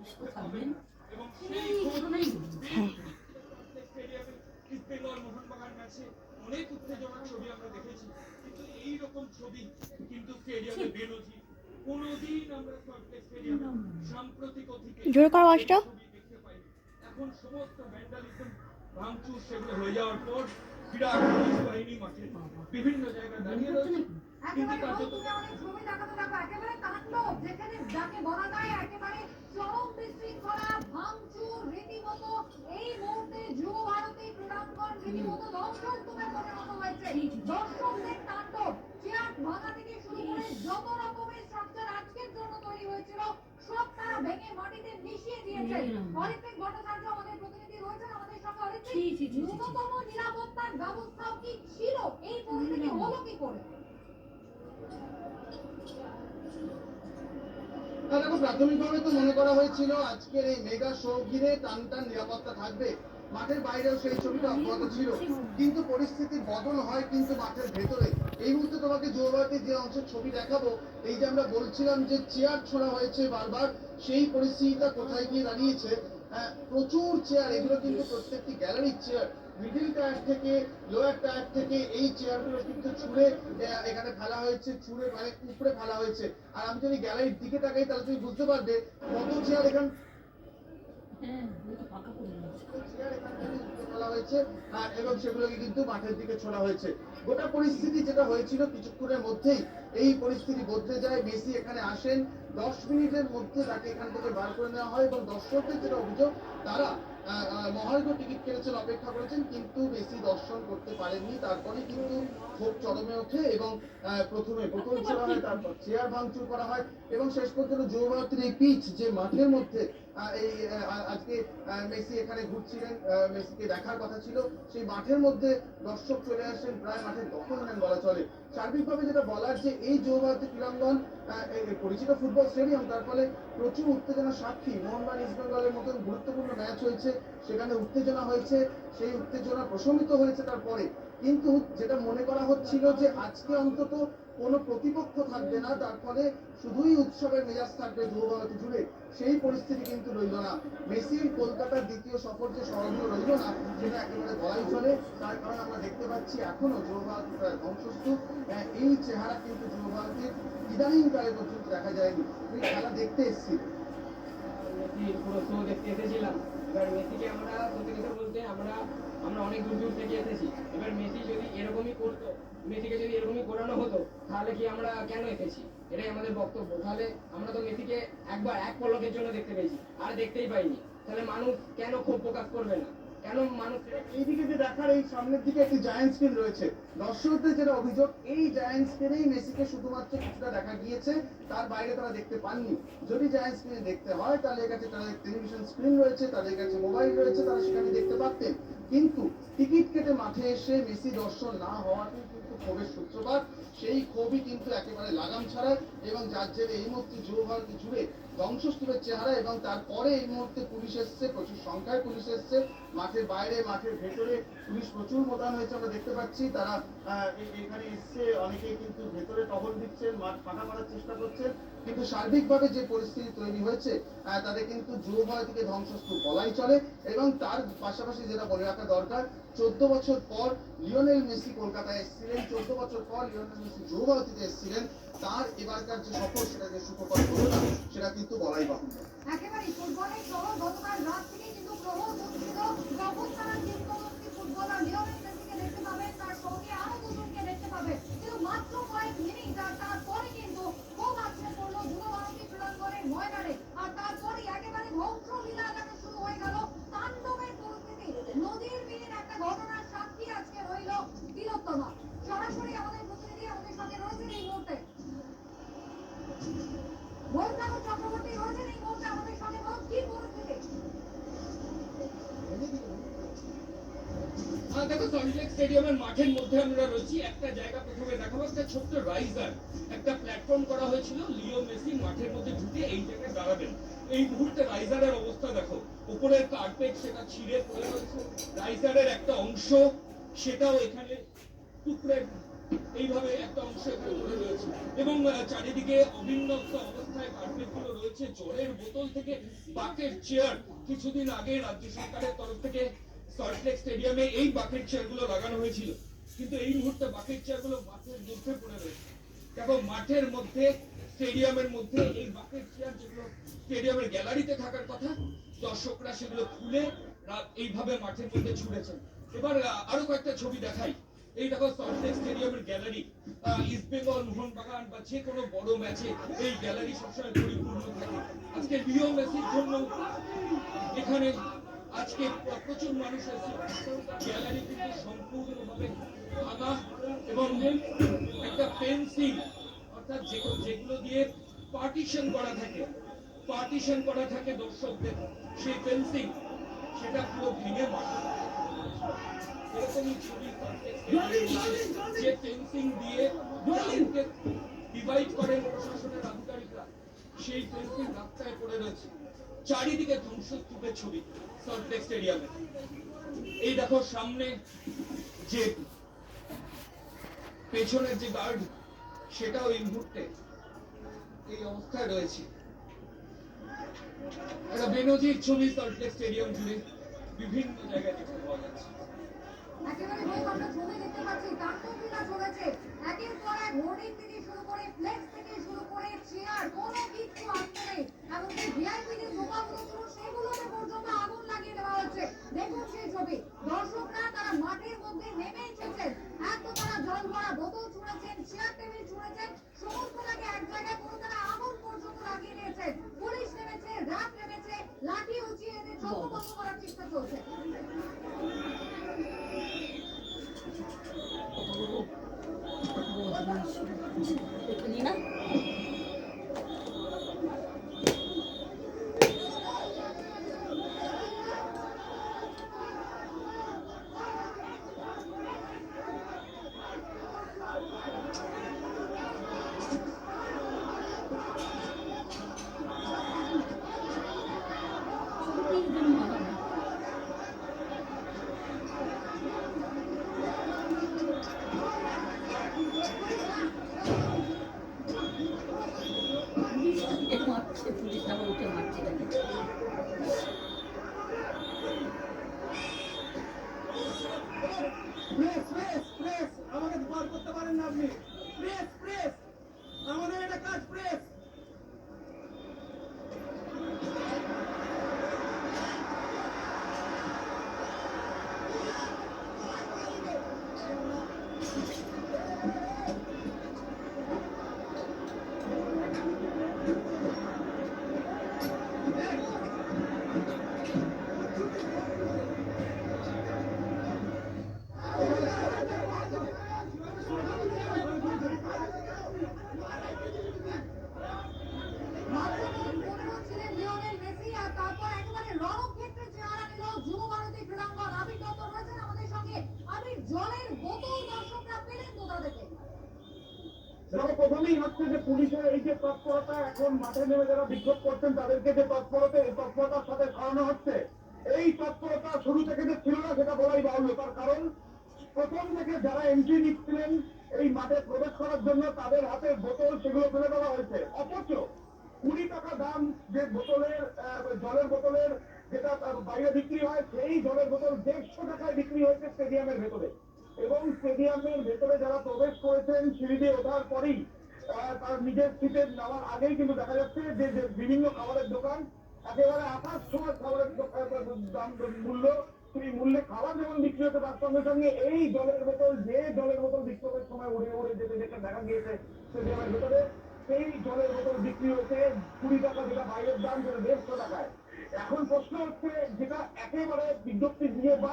সুস্থ থাকবেন এই ঘটনাই মোহনবাগান ম্যাচে অনেক উত্তেজনার ছবি আমরা দেখেছি, কিন্তু এই রকম ছবি কিন্তু স্টেডিয়ামে বেরোজি কোনোদিন আমরা স্টেডিয়ামে সাম্প্রতিক অতীতে জোর কর ওয়াজটা। দেখতে পাই। এখন সমস্ত ভ্যান্ডালিজম ভাঙচুর সেগুলো হয়ে যাওয়ার পর বিরাট পুলিশ বাহিনী মাঠে বিভিন্ন জায়গায় দাঁড়িয়ে রয়েছে। কিন্তু কার্যত ছবি দেখাতে দেখো একেবারে তাণ্ডব, যেখানে যাকে বলা যায় একেবারে চরম বিশৃঙ্খলা, ভাঙচুর রীতিমতো এই মুহূর্তে যুব ভারতী ক্রীড়াঙ্গন রীতিমতো ধ্বংসস্তূপে পরিণত হয়েছে। দর্শকদের তাণ্ডব, চেয়ার ভাঙা থেকে শুরু করে যত রকমের স্ট্রাকচার আজকের জন্য তৈরি হয়েছিল সব তারা ভেঙে মাটিতে মিশিয়ে দিয়েছে। অরিত্রিক ভট্টাচার্য আমাদের প্রতিনিধি রয়েছেন আমাদের সঙ্গে। অরিত্রিক, ন্যূনতম নিরাপত্তার ব্যবস্থাও কি ছিল? এই পরিস্থিতি হলো কি করে? দেখো, প্রাথমিকভাবে তো মনে করা হয়েছিল আজকের এই মেগা শো ঘিরে টান নিরাপত্তা থাকবে, মাঠের বাইরেও সেই ছবিটা অব্যাহত ছিল, কিন্তু পরিস্থিতির বদল হয় কিন্তু মাঠের ভেতরে। এই মুহূর্তে তোমাকে যুবভারতীর যে অংশের ছবি দেখাবো, এই যে আমরা বলছিলাম যে চেয়ার ছোড়া হয়েছে বারবার, সেই পরিস্থিতিটা কোথায় গিয়ে দাঁড়িয়েছে। প্রচুর চেয়ার, এগুলো কিন্তু প্রত্যেকটি গ্যালারির চেয়ার, মিডিল টায়ার থেকে লোয়ার টায়ার থেকে এই চেয়ারগুলো কিন্তু ছুঁড়ে এখানে ফেলা হয়েছে, ছুঁড়ে মানে উপরে ফেলা হয়েছে। আর আমি যদি গ্যালারির দিকে তাকাই তাহলে তুমি বুঝতে পারবে কত চেয়ার এখানে ফেলা হয়েছে এবং সেগুলোকে কিন্তু মাঠের দিকে ছোড়া হয়েছে। গোটা পরিস্থিতি যেটা হয়েছিল কিছুক্ষণের মধ্যেই এই পরিস্থিতি বদলে যায়। মেসি এখানে আসেন, 10 মিনিটের মধ্যে তাকে এখান থেকে বার করে নেওয়া হয় এবং দর্শকদের যেটা অভিযোগ, তারা মহার্ঘ টিকিট কেটেছেন, অপেক্ষা করেছেন, কিন্তু মেসি দর্শন করতে পারেননি। তারপরে কিন্তু ক্ষোভ চরমে ওঠে এবং প্রথমে বোতল ছোড়া হয়, তারপর চেয়ার ভাঙচুর করা হয় এবং শেষ পর্যন্ত যুব ভারতীর এই পিচ, যে মাঠের মধ্যে এই আজকে মেসি এখানে ঘুরছিলেন, মেসিকে দেখার কথা ছিল, সেই মাঠের মধ্যে দর্শক চলে আসেন, প্রায় মাঠের দখল নেন বলা চলে। সার্বিকভাবে যেটা বলার যে এই যুব ভারতী ক্রীড়াঙ্গন পরিচিত ফুটবল স্টেডিয়াম, তার ফলে প্রচুর উত্তেজনার সাক্ষী। মোহনবাগান ইস্ট বেঙ্গলের মতন গুরুত্বপূর্ণ ম্যাচ হয়েছে, সেখানে উত্তেজনা হয়েছে, সেই উত্তেজনা প্রশমিত হয়েছে তারপরে। কিন্তু যেটা মনে করা হচ্ছিল যে আজকে অন্তত কোনো প্রতিপক্ষ থাকবে না, তার ফলে শুধুই উৎসবের মেজাজ থাকবে যুব ভারতী জুড়ে, সেই পরিস্থিতি কিন্তু রইল না। মেসির কলকাতার দ্বিতীয় সফর যে স্মরণীয় রইল না, সেটা একেবারে বলাই চলে। তার কারণ আমরা দেখতে পাচ্ছি এখনো যুব ভারতী প্রায় ধ্বংসস্তূপ। এই চেহারা কিন্তু যুব ভারতীর ইদানিংকালে পর্যন্ত দেখা যায়নি। তুমি খেলা দেখতে এসেছি, মেসির পুরো শো দেখতে এসেছিলাম। এবার মেসিকে আমরা সত্যি কথা বলতে আমরা অনেক দূর দূর থেকে এসেছি। এবার মেসি যদি এরকমই করতো, মেসিকে যদি এরকমই করানো হতো, তাহলে কি আমরা কেন এসেছি? এটাই আমাদের বক্তব্য। তাহলে আমরা তো মেসিকে একবার এক পলকের জন্য দেখতে পেয়েছি, আর দেখতেই পাইনি। তাহলে মানুষ কেন ক্ষোভ প্রকাশ করবে না? কেন মানুষ এইদিকে যে দেখার এই সামনের দিকে একটি জায়ান্ট স্ক্রিন রয়েছে, দর্শকদের যেটা অভিযোগ, এই জায়ান্ট স্ক্রিনেই মেসিকে শুধুমাত্র কিছুটা দেখা গিয়েছে, তার বাইরে তারা দেখতে পাননি। যদি জায়ান্ট স্ক্রিনে দেখতে হয় তাদের কাছে তাদের টেলিভিশন স্ক্রিন রয়েছে, তাদের কাছে মোবাইল রয়েছে, তারা সেখানে দেখতে পারতেন। কিন্তু টিকিট কেটে মাঠে এসে মেসি দর্শন না হওয়াতেই কিন্তু ক্ষোভের সূত্রপাত। সেই ক্ষোভই কিন্তু একেবারে লাগাম ছাড়ায় এবং যার জেরে এই মুহূর্তে যুব ভারতী জুড়ে ধ্বংসস্তূপের চেহারা। এবং তারপরে এই মুহূর্তে পুলিশ এসছে, প্রচুর সংখ্যায় পুলিশ এসছে, মাঠের বাইরে মাঠের ভেতরে পুলিশ প্রচুর মোতায়েন হয়েছে আমরা দেখতে পাচ্ছি। তারা এখানে এসছে, অনেকেই কিন্তু ভেতরে টহল দিচ্ছেন, মাঠ ফাঁকা করার চেষ্টা করছেন। কিন্তু সার্বিকভাবে যে পরিস্থিতি তৈরি হয়েছে, তাতে কিন্তু যুব ভারতীকে ধ্বংসস্তূপ বলাই চলে। এবং তার পাশাপাশি যেটা বলে রাখা দরকার, 14 বছর পর লিওনেল মেসি কলকাতায় এসেছিলেন, 14 বছর পর লিওনেল মেসি যুব ভারতীতে এসেছিলেন, তার এবারকার যে সফর সেটা যে সুখকর হলো না, সেটা কিন্তু বলাই বাহুল্য। একেবারে ফুটবলের শহর, গতকাল রাত থেকে কিন্তু প্রবল হচ্ছিল। যখন তারা কিংবদন্তি ফুটবলার লিওনেল মেসিকে দেখতে পাবেন, তার সঙ্গে আরো দুজনকে দেখতে পাবে, কিন্তু মাত্র কয়েক মিনিট আর তারপরে কিন্তু খুব আছড়ে পড়লো যুব ভারতী ক্রীড়াঙ্গনের ময়দানে। আর তারপরে একেবারে ধ্বংসলীলা এখানে শুরু হয়ে গেল, তাণ্ডবের পরিস্থিতি। নদীর তীরের একটা ঘটনার সাক্ষী আজকে রইল তিলোত্তমা। সরাসরি আমাদের প্রতিনিধি আমাদের সঙ্গে রয়েছেন এই মুহূর্তে, বৈদ্যনাথ চক্রবর্তী রয়েছেন এই মুহূর্তে আমাদের সঙ্গে। বলুন কি পরিস্থিতি? দেখো, সল্টলেক স্টেডিয়ামের মাঠের মধ্যে আমরা রয়েছি। একটা জায়গা প্রথমে দেখাবো, একটা ছোট্ট রাইজার, একটা প্ল্যাটফর্ম করা হয়েছিল লিও মেসি মাঠের মধ্যে ঢুকে এই জায়গায় দাঁড়াবেন। এই মুহূর্তে রাইজারের অবস্থা দেখো, উপরের কার্পেট সেটা ছিঁড়ে পড়ে রয়েছে, রাইজারের একটা অংশ সেটাও এখানে টুকরে এইভাবে একটা অংশ এখানে পড়ে রয়েছে এবং চারিদিকে অবিন্যস্ত অবস্থায় কার্পেটগুলো রয়েছে, জলের বোতল থেকে বাকেট চেয়ার। কিছুদিন আগে রাজ্য সরকারের তরফ থেকে সল্টলেক স্টেডিয়ামে এই বাকেট চেয়ারগুলো লাগানো হয়েছিল, কিন্তু এই মুহূর্তে বাকেট চেয়ারগুলো মাঠের মধ্যে পড়ে রয়েছে। দেখো, মাঠের মধ্যে, স্টেডিয়ামের মধ্যে এই বাকেট চেয়ার যেগুলো স্টেডিয়ামের গ্যালারিতে থাকার কথা, দর্শকরা সেগুলো খুলে এইভাবে মাঠের মধ্যে ছুড়েছেন। এবার আরো কয়েকটা ছবি দেখাই। এই দেখো সল্টলেক স্টেডিয়ামের গ্যালারি। ইস্ট বেঙ্গল, মোহনবাগান বা যে কোনো বড় ম্যাচে এই গ্যালারি সবসময় পরিপূর্ণ থাকে। আজকে লিও মেসির জন্য এখানে আজকে প্রচুর মানুষ এসেছে। গ্যালারি কিন্তু সম্পূর্ণভাবে ভাঙা এবং একটা ফেন্সিং, অর্থাৎ যেগুলো দিয়ে পার্টিশন করা থাকে দর্শকদের, সেই ফেন্সিং সেটা পুরো ভেঙে মাঠে এরকমই ছবি যে ফেন্সিং দিয়ে ডিভাইড করেন প্রশাসনের আধিকারিকরা, সেই ফেন্সিং রাস্তায় পড়ে রয়েছে। চারিদিকে ধ্বংসস্তূপের ছবি সল্টলেক স্টেডিয়ামে। এই দেখো সামনে যে পেছনের যে গার্ড, সেটাও এই মুহূর্তে এই অবস্থায় রয়েছে। একটা বেনজির ছবি সল্টলেক স্টেডিয়াম জুড়ে বিভিন্ন জায়গায় দেখতে পাওয়া যাচ্ছে। একেবারে বহু আমরা ছবি দেখতে পাচ্ছি, তাণ্ডবলীলা চলেছে। একের পর এক হোর্ডিং থেকে শুরু করে, ফ্লেক্স থেকে শুরু করে, চেয়ার, কোনো কিছু আসতে নেই। এমনকি ভিআইপি যে সোফাগুলো ছিল সেগুলোতে পর্যন্ত আগুন লাগিয়ে দেওয়া হচ্ছে। দেখুন সেই ছবি। দর্শকরা তারা মাঠের মধ্যে নেমে এসেছেন, এত তারা জল ভরা বোতল ছুঁড়েছেন, চেয়ার টেবিল ছুঁড়েছেন, সমস্তটাকে এক জায়গায় পুরো তারা আগুন পর্যন্ত লাগিয়ে দিয়েছেন। পুলিশ নেমেছে, র্যাব নেমেছে, লাঠি উঁচিয়ে এদের ছত্রভঙ্গ করার চেষ্টা চলছে। এখানে না মারছে, পুলিশ আবার উঠে মারছে তাকে। প্রেস আমাকে বার করতে পারেন না আপনি। প্রেস আমাদের এটা কাজ। প্রেস প্রথমেই হচ্ছে যে পুলিশের এই যে তৎপরতা, এখন মাঠে নেমে যারা বিক্ষোভ করছেন তাদেরকে যে তৎপরতার সাথে সরানো হচ্ছে, এই তৎপরতা শুরু থেকে যে ছিল না সেটা বলাই বাহুল্য। তার কারণ প্রথম থেকে যারা এন্ট্রি নিচ্ছিলেন এই মাঠে প্রবেশ করার জন্য, তাদের হাতে বোতল সেগুলো ফেলে দেওয়া হয়েছে। অথচ 20 টাকা দাম যে বোতলের, জলের বোতলের যেটা বাইরে বিক্রি হয়, সেই জলের বোতল 150 টাকায় বিক্রি হয়েছে স্টেডিয়ামের ভেতরে। এবং স্টেডিয়ামের ভেতরে যারা প্রবেশ করেছেন সিঁড়ি দিয়ে ওঠার পরেই তার নিজের সিটে নেওয়ার আগেই কিন্তু দেখা যাচ্ছে যে বিভিন্ন খাবারের দোকান একেবারে আকাশ ছোঁয়া খাবারের দাম মূল্য, সেই মূল্যে খাবার যেমন বিক্রি হচ্ছে, তার সঙ্গে সঙ্গে এই জলের বোতল, যে জলের বোতল বিক্ষোভের সময় উড়ে যেতে দেখা গিয়েছে স্টেডিয়ামের ভেতরে, সেই জলের বোতল বিক্রি হচ্ছে 20 টাকা, যেটা বাইরের দাম যেটা 150 টাকায়। এখন প্রশ্ন হচ্ছে, যেটা একেবারে বিজ্ঞপ্তি দিয়ে বা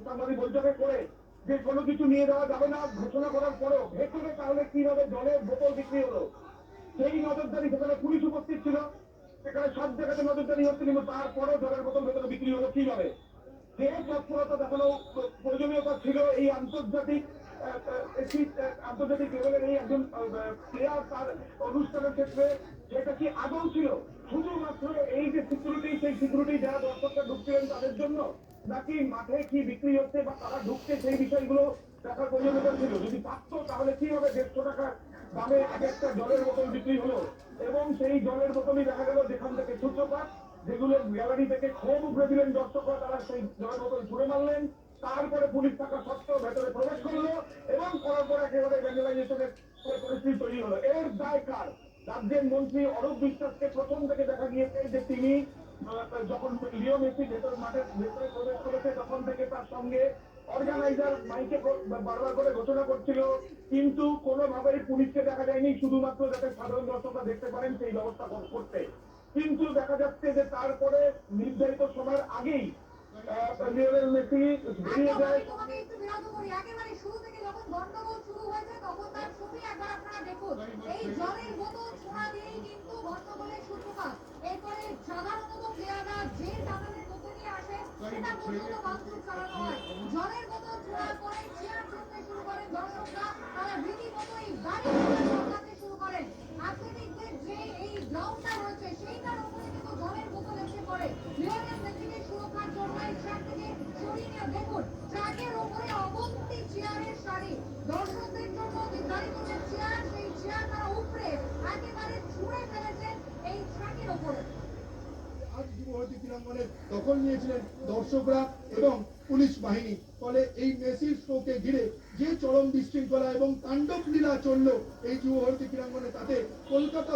সাংবাদিক বৈঠকে করে যে কোনো কিছু নিয়ে যাওয়া যাবে না ঘোষণা করার পরেও ভেতরে তাহলে কিভাবে জলের বোতল বিক্রি হলো, সেই নজরদারি সেখানে পুলিশ উপস্থিত ছিল, সেখানে সব জায়গাতে নজরদারি হচ্ছে, কিন্তু তারপরেও জলের বোতল ভেতরে বিক্রি হলো কিভাবে? যে তৎপরতা দেখানো প্রয়োজনীয়তা ছিল এই আন্তর্জাতিক লেভেলের এই একজন প্লেয়ার তার অনুষ্ঠানের ক্ষেত্রে, সেটা কি আদৌ ছিল শুধুমাত্র এই যে সিকিউরিটি, সেই সিকিউরিটি যারা দর্শকরা ঢুকছিলেন তাদের জন্য, নাকি মাঠে কি বিক্রি হচ্ছে বা তারা ঢুকছে সেই বিষয়গুলো দেখার প্রয়োজনীয়তা ছিল? যদি পারতো তাহলে কিভাবে 150 টাকার দামে এক একটা জলের বোতল বিক্রি হলো, এবং সেই জলের বোতলই দেখা গেল যেখান থেকে সূত্রপাত, যেগুলো গ্যালারি থেকে ক্ষোভ উঠে দিলেন দর্শকরা, তারা সেই জলের বোতল ছুড়ে মারলেন, তারপরে পুলিশ থাকা সত্ত্বেও ভেতরে প্রবেশ করলো এবং করার পর একেবারে ভ্যান্ডালাইজেশনের পরিস্থিতি তৈরি হলো। এর দায় কার? রাজ্যের মন্ত্রী অরূপ বিশ্বাসকে প্রথম থেকে দেখা গিয়েছে যে তিনি যখন লিও মেসি মাঠের ভেতরে প্রবেশ করেছে তখন থেকে তার সঙ্গে অর্গানাইজার মাইকে বারবার করে ঘোষণা করছিল, কিন্তু কোনোভাবেই পুলিশকে দেখা যায়নি, শুধুমাত্র যাতে সাধারণ দর্শকরা দেখতে পারেন সেই ব্যবস্থা করতে। কিন্তু দেখা যাচ্ছে যে তারপরে নির্ধারিত সময়ের আগেই লিওনেল মেসি বেরিয়ে যায়। তোমাকে একটু বিরত করি, একেবারে শুরু থেকে যখন গন্ডগোল শুরু হয়েছে তখন তার ছবি একবার আপনারা দেখুন। এই জলের বোতল ছোঁড়া দিয়েই কিন্তু গন্ডগোলের সূত্রপাত। এরপরে সাধারণত প্লেয়াররা যে টানানের মধ্যে নিয়ে আসে সেটা পর্যন্ত ভাঙচুর চালানো হয়। জলের বোতল ছোঁড়ার পরে চেয়ার ছুঁড়তে শুরু করেন দর্শকরা, তারা রীতিমতো এই গাড়ি চড়াতে শুরু করেন। অ্যাথলেটিকদের যে এই গ্রাউন্ডটা রয়েছে সেইটার উপরে কিন্তু জলের বোতল এসে পড়ে। লিওনেল মেসিকে সুরক্ষার জন্য এই ট্র্যাক থেকে সরিয়ে নিয়ে দেখুন, ট্র্যাকের উপরে অবন্তি চেয়ারের সারি, দর্শকদের জন্য নির্ধারিত যে চেয়ার, সেই চেয়ার তারা উপরে একেবারে ছুঁড়ে ফেলেছেন এই ট্র্যাকের উপরে। আজ যুবভারতী ক্রীড়াঙ্গনের দখল নিয়েছিলেন দর্শকরা এবং পুলিশ বাহিনী। ফলে এই মেসির শোকে ঘিরে যে চরম বিশৃঙ্খলা এবং তাণ্ডব লীলা চলল এই যুবভারতী ক্রীড়াঙ্গনে, তাতে কলকাতা